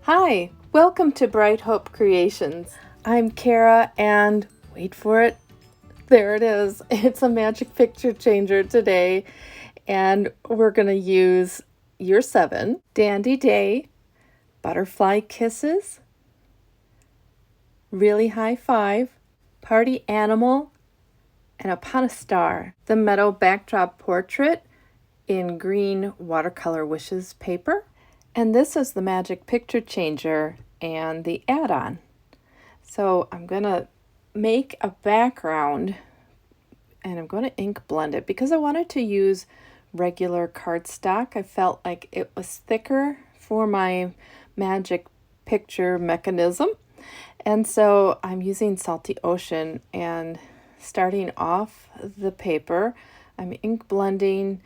Hi, welcome to Bright Hope Creations. I'm Kara and wait for it, there it is. It's a magic picture changer today and we're going to use year 7, Dandy Day, Butterfly Kisses, Really High Five, Party Animal, and Upon a Star, the Meadow Backdrop portrait in green watercolor wishes paper. And this is the magic picture changer and the add-on. So I'm going to make a background and I'm going to ink blend it because I wanted to use regular cardstock. I felt like it was thicker for my magic picture mechanism. And so I'm using Salty Ocean and starting off the paper, I'm ink blending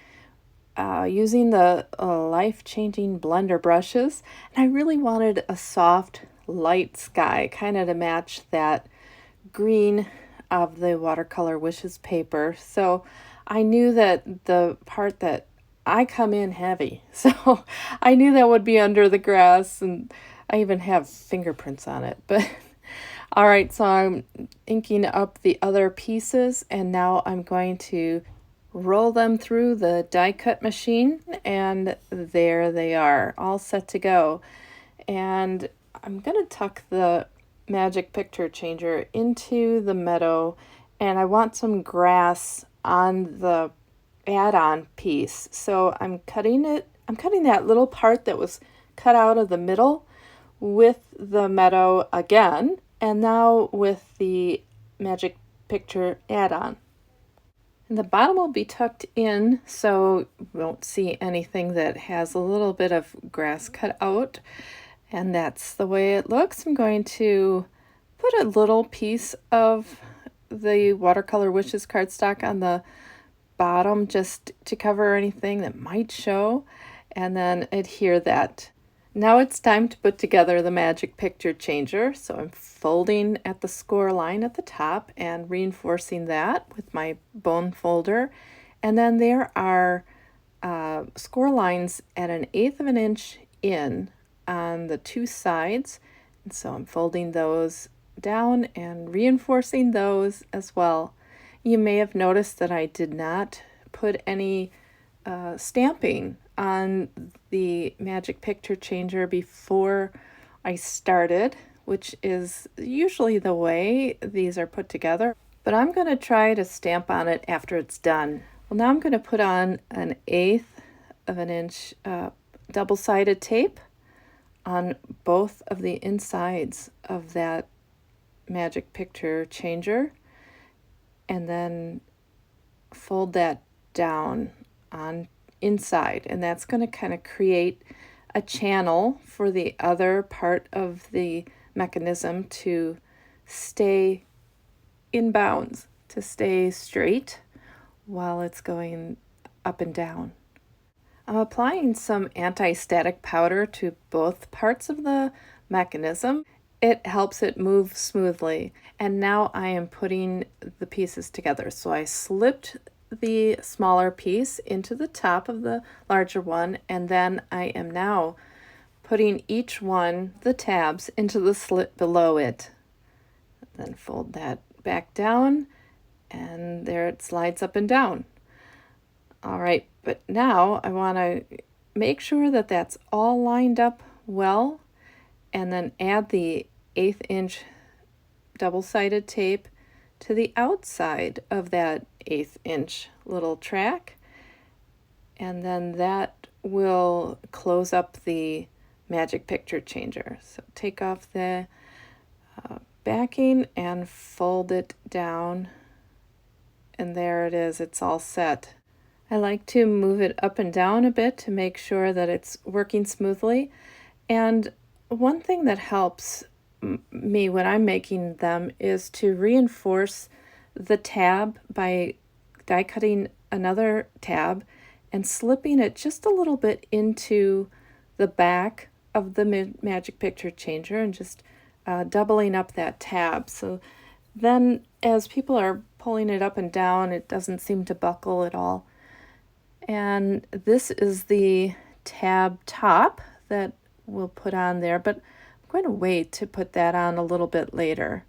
using the life-changing blender brushes, and I really wanted a soft light sky kind of to match that green of the watercolor wishes paper. So I knew that the part that I come in heavy, so I knew that would be under the grass, and I even have fingerprints on it. But all right, so I'm inking up the other pieces, and now I'm going to roll them through the die cut machine, and there they are, all set to go. And I'm going to tuck the magic picture changer into the meadow, and I want some grass on the add-on piece. So I'm cutting that little part that was cut out of the middle with the meadow again, and now with the magic picture add-on. And the bottom will be tucked in, so you won't see anything that has a little bit of grass cut out. And that's the way it looks. I'm going to put a little piece of the watercolor wishes cardstock on the bottom just to cover anything that might show, and then adhere that. Now it's time to put together the magic picture changer. So I'm folding at the score line at the top and reinforcing that with my bone folder. And then there are score lines at 1/8 of an inch in on the two sides. And so I'm folding those down and reinforcing those as well. You may have noticed that I did not put any stamping on the magic picture changer before I started, which is usually the way these are put together, but I'm going to try to stamp on it after it's done. Well, now I'm going to put on 1/8 of an inch double-sided tape on both of the insides of that magic picture changer, and then fold that down on inside, and that's going to kind of create a channel for the other part of the mechanism to stay in bounds, to stay straight while it's going up and down. I'm applying some anti-static powder to both parts of the mechanism. It helps it move smoothly. And now I am putting the pieces together. So I slipped the smaller piece into the top of the larger one, and then I am now putting each one, the tabs, into the slit below it. Then fold that back down, and there it slides up and down. All right, but now I want to make sure that that's all lined up well, and then add the 1/8 inch double-sided tape to the outside of that 1/8 inch little track, and then that will close up the magic picture changer. So take off the backing and fold it down, and there it is, it's all set. I like to move it up and down a bit to make sure that it's working smoothly. And one thing that helps me when I'm making them is to reinforce the tab by die cutting another tab and slipping it just a little bit into the back of the magic picture changer, and just doubling up that tab. So then as people are pulling it up and down, it doesn't seem to buckle at all. And this is the tab top that we'll put on there, but I'm going to wait to put that on a little bit later.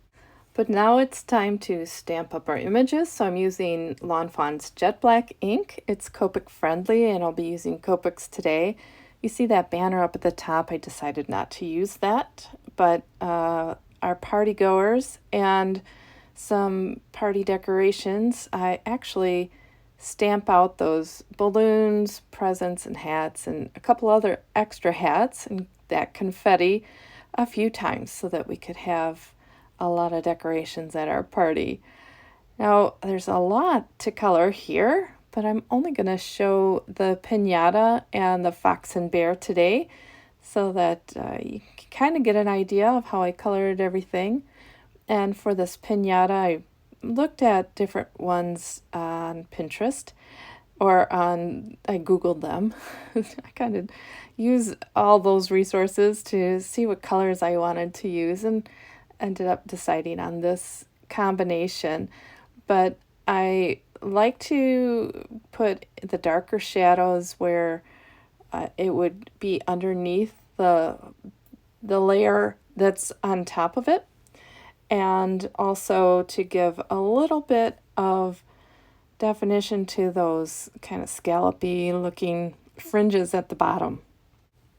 But now it's time to stamp up our images. So I'm using Lawn Fawn's Jet Black ink. It's Copic friendly, and I'll be using Copics today. You see that banner up at the top? I decided not to use that, but our party goers and some party decorations, I actually stamp out those balloons, presents, and hats, and a couple other extra hats and that confetti a few times so that we could have a lot of decorations at our party. Now, there's a lot to color here, but I'm only going to show the Pinata and the Fox and Bear today so that you can kind of get an idea of how I colored everything. And for this Pinata, I looked at different ones on Pinterest or I Googled them. I kind of use all those resources to see what colors I wanted to use and ended up deciding on this combination. But I like to put the darker shadows where it would be underneath the layer that's on top of it, and also to give a little bit of definition to those kind of scallopy looking fringes at the bottom.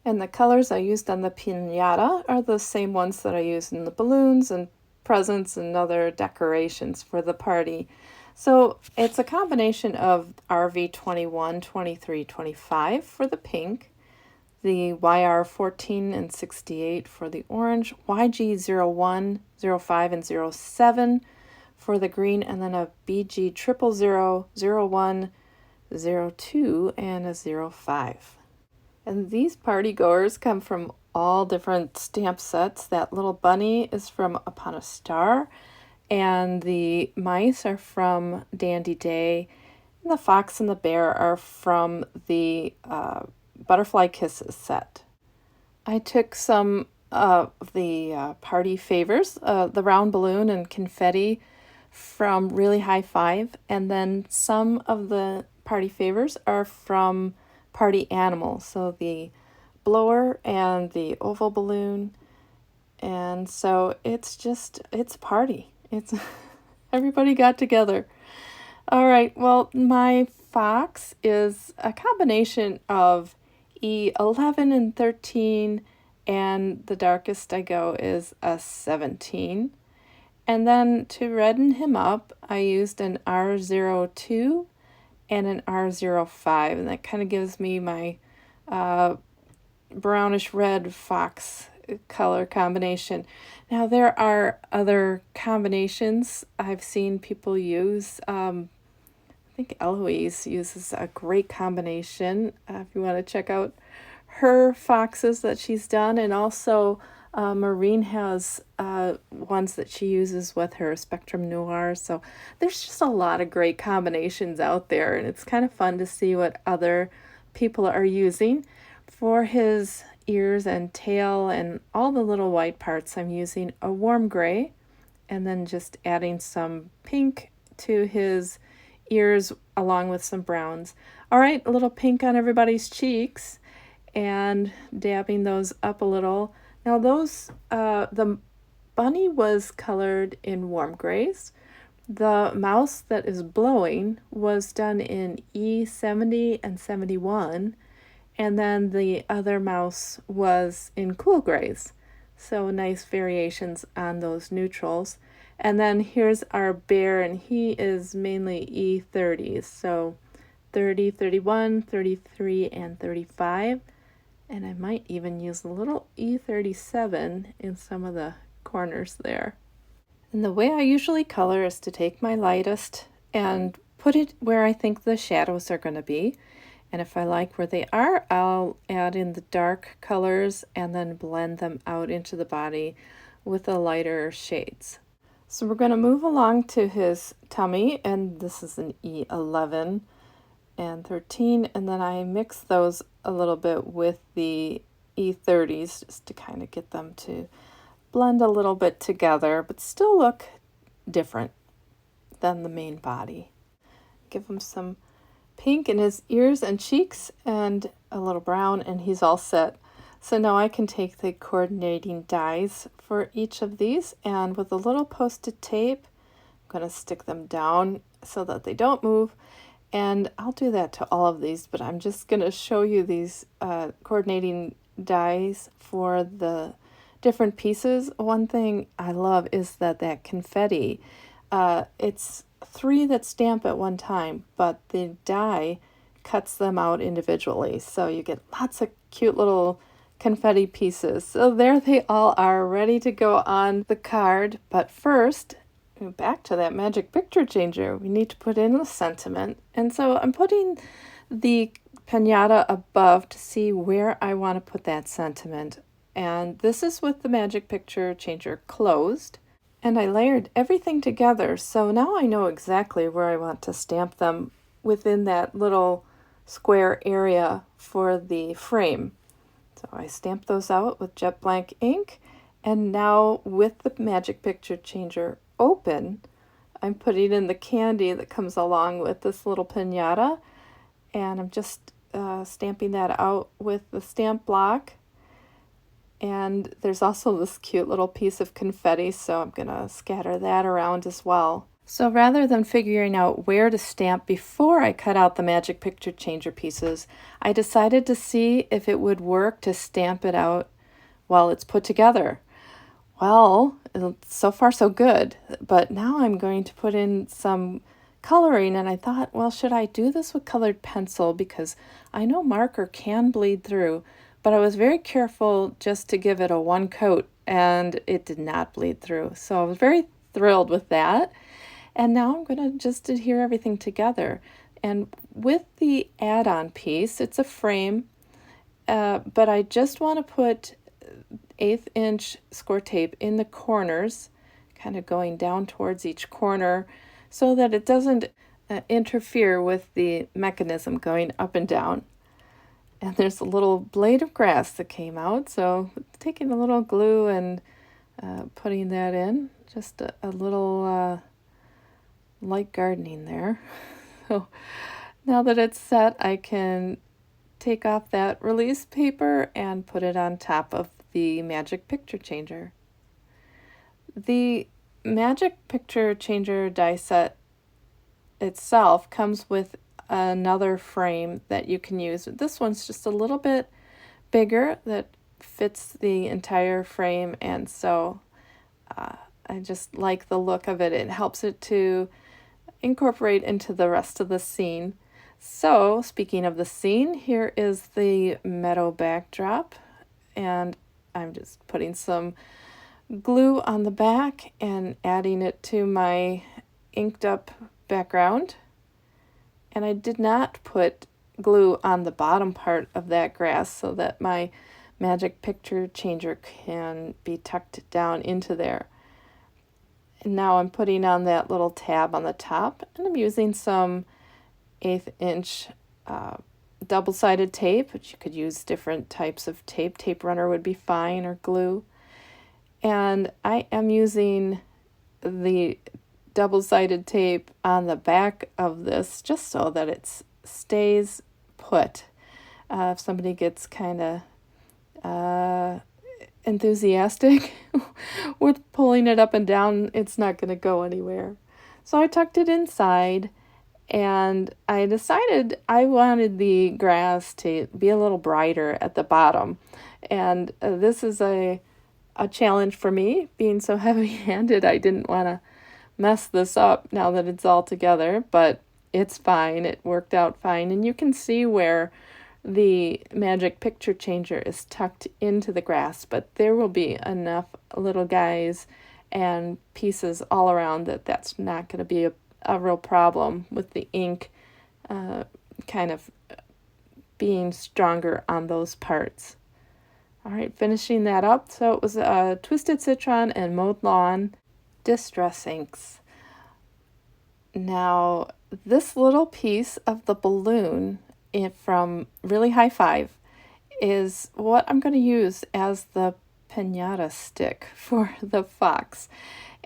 And the colors I used on the Pinata are the same ones that I used in the balloons and presents and other decorations for the party. So it's a combination of RV21, 23, 25 for the pink, the YR14 and 68 for the orange, YG01, 05, and 07 for the green, and then a BG 000, 01, 02, and a 05. And these party goers come from all different stamp sets. That little bunny is from Upon a Star, and the mice are from Dandy Day, and the fox and the bear are from the Butterfly Kisses set. I took some of the party favors, the round balloon and confetti from Really High Five, and then some of the party favors are from Party Animal, so the blower and the oval balloon. And so it's party. It's everybody got together. All right, well, my fox is a combination of E11 and 13, and the darkest I go is a 17. And then to redden him up, I used an R02 and an R05, and that kind of gives me my brownish red fox color combination. Now there are other combinations I've seen people use. I think Eloise uses a great combination if you want to check out her foxes that she's done, and also Maureen has ones that she uses with her Spectrum Noir. So there's just a lot of great combinations out there, and it's kind of fun to see what other people are using. For his ears and tail and all the little white parts, I'm using a warm gray and then just adding some pink to his ears along with some browns. All right, a little pink on everybody's cheeks and dabbing those up a little. Now those, the bunny was colored in warm grays. The mouse that is blowing was done in E70 and 71. And then the other mouse was in cool grays. So nice variations on those neutrals. And then here's our bear, and he is mainly E30s. So 30, 31, 33, and 35. And I might even use a little E37 in some of the corners there. And the way I usually color is to take my lightest and put it where I think the shadows are going to be. And if I like where they are, I'll add in the dark colors and then blend them out into the body with the lighter shades. So we're going to move along to his tummy, and this is an E11 and 13, and then I mix those a little bit with the E30s just to kind of get them to blend a little bit together, but still look different than the main body. Give him some pink in his ears and cheeks and a little brown, and he's all set. So now I can take the coordinating dies for each of these, and with a little post-it tape, I'm going to stick them down so that they don't move. And I'll do that to all of these, but I'm just going to show you these coordinating dies for the different pieces. One thing I love is that confetti, it's 3 that stamp at one time, but the die cuts them out individually. So you get lots of cute little confetti pieces. So there they all are, ready to go on the card. But first, back to that magic picture changer, we need to put in the sentiment. And so I'm putting the pinata above to see where I want to put that sentiment. And this is with the magic picture changer closed. And I layered everything together, so now I know exactly where I want to stamp them within that little square area for the frame. So I stamped those out with jet blank ink, and now with the magic picture changer open, I'm putting in the candy that comes along with this little pinata, and I'm just stamping that out with the stamp block. And there's also this cute little piece of confetti, so I'm going to scatter that around as well. So rather than figuring out where to stamp before I cut out the magic picture changer pieces, I decided to see if it would work to stamp it out while it's put together. Well, so far so good, but now I'm going to put in some coloring, and I thought, well, should I do this with colored pencil, because I know marker can bleed through, but I was very careful just to give it a one coat, and it did not bleed through. So I was very thrilled with that. And now I'm going to just adhere everything together. And with the add-on piece, it's a frame, but I just want to put 1/8 inch score tape in the corners, kind of going down towards each corner, so that it doesn't interfere with the mechanism going up and down. And there's a little blade of grass that came out, so taking a little glue and putting that in, just a little light gardening there. So now that it's set, I can take off that release paper and put it on top of the magic picture changer. The magic picture changer die set itself comes with another frame that you can use. This one's just a little bit bigger that fits the entire frame, and so I just like the look of it. It helps it to incorporate into the rest of the scene. So speaking of the scene, here is the meadow backdrop, and I'm just putting some glue on the back and adding it to my inked up background. And I did not put glue on the bottom part of that grass so that my magic picture changer can be tucked down into there. And now I'm putting on that little tab on the top, and I'm using some 1/8 inch double-sided tape, but you could use different types of tape. Tape runner would be fine, or glue. And I am using the double-sided tape on the back of this just so that it stays put. If somebody gets kind of enthusiastic with pulling it up and down, it's not going to go anywhere. So I tucked it inside, and I decided I wanted the grass to be a little brighter at the bottom. And this is a challenge for me, being so heavy-handed. I didn't want to mess this up now that it's all together, but it's fine. It worked out fine. And you can see where the magic picture changer is tucked into the grass, but there will be enough little guys and pieces all around that that's not going to be a real problem with the ink kind of being stronger on those parts. All right, finishing that up. So it was Twisted Citron and Mowed Lawn Distress inks. Now, this little piece of the balloon from Really High Five is what I'm going to use as the pinata stick for the fox.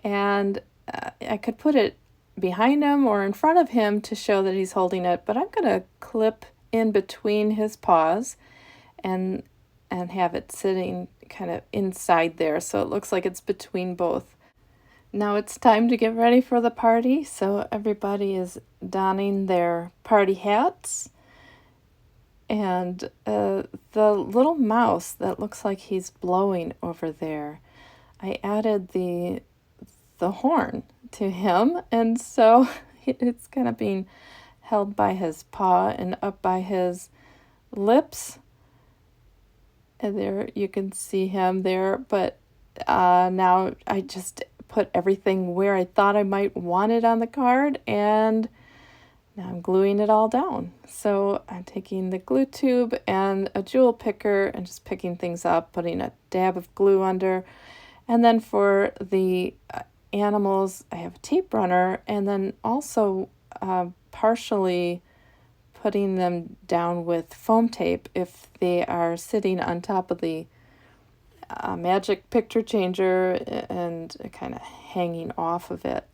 And I could put it behind him or in front of him to show that he's holding it, but I'm going to clip in between his paws and and have it sitting kind of inside there, so it looks like it's between both. Now it's time to get ready for the party, so everybody is donning their party hats. And the little mouse that looks like he's blowing over there, I added the horn to him, and so it's kind of being held by his paw and up by his lips. And there you can see him there, but now I just put everything where I thought I might want it on the card, and now I'm gluing it all down. So I'm taking the glue tube and a jewel picker and just picking things up, putting a dab of glue under. And then for the animals, I have a tape runner, and then also partially putting them down with foam tape if they are sitting on top of the magic picture changer and kind of hanging off of it.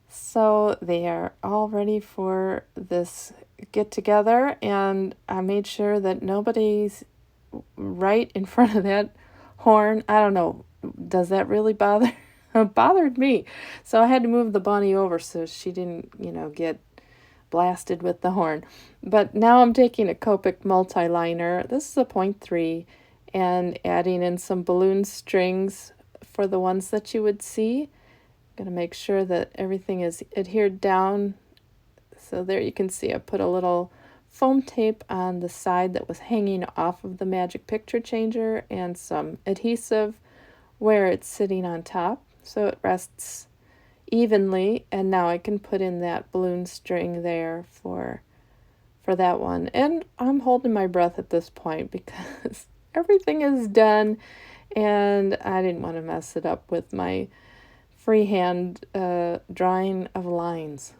So they are all ready for this get together, and I made sure that nobody's right in front of that horn. I don't know, does that really bother? It bothered me. So I had to move the bunny over so she didn't, get blasted with the horn. But now I'm taking a Copic multi-liner. This is a 0.3, and adding in some balloon strings for the ones that you would see. I'm going to make sure that everything is adhered down. So there you can see I put a little foam tape on the side that was hanging off of the magic picture changer and some adhesive where it's sitting on top so it rests evenly. And now I can put in that balloon string there for that one. And I'm holding my breath at this point because everything is done and I didn't want to mess it up with my freehand drawing of lines.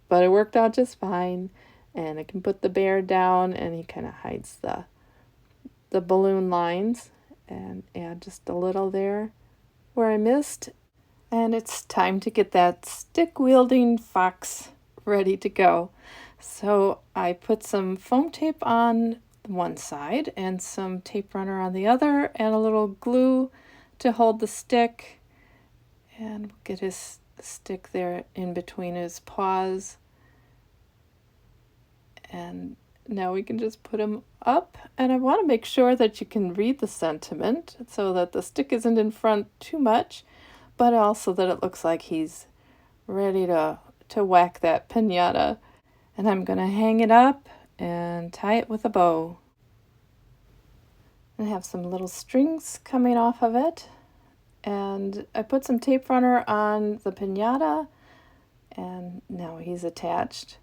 But it worked out just fine, and I can put the bear down and he kind of hides the balloon lines, and add just a little there where I missed. And it's time to get that stick-wielding fox ready to go. So I put some foam tape on one side and some tape runner on the other and a little glue to hold the stick. And we'll get his stick there in between his paws. And now we can just put him up. And I want to make sure that you can read the sentiment so that the stick isn't in front too much, but also that it looks like he's ready to whack that pinata. And I'm going to hang it up and tie it with a bow. And have some little strings coming off of it. And I put some tape runner on the pinata, and now he's attached.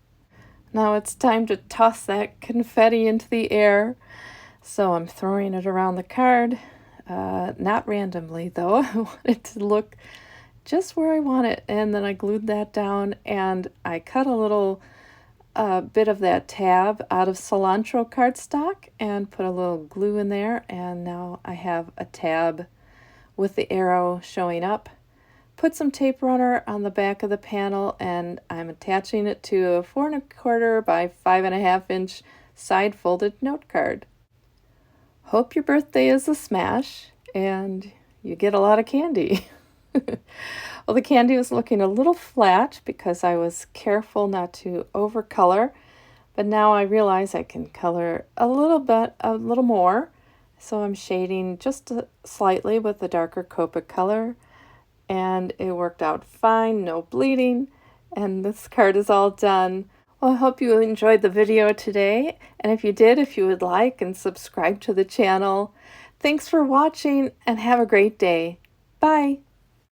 Now it's time to toss that confetti into the air. So I'm throwing it around the card, not randomly though. I want it to look just where I want it. And then I glued that down, and I cut a little bit of that tab out of cilantro cardstock and put a little glue in there. And now I have a tab with the arrow showing up. Put some tape runner on the back of the panel, and I'm attaching it to a 4 1/4 by 5.5 inch side folded note card. Hope your birthday is a smash and you get a lot of candy. Well, the candy was looking a little flat because I was careful not to overcolor, but now I realize I can color a little more. So I'm shading just slightly with the darker Copic color, and it worked out fine, no bleeding, and this card is all done. Well, I hope you enjoyed the video today, and if you did, if you would like and subscribe to the channel. Thanks for watching, and have a great day. Bye!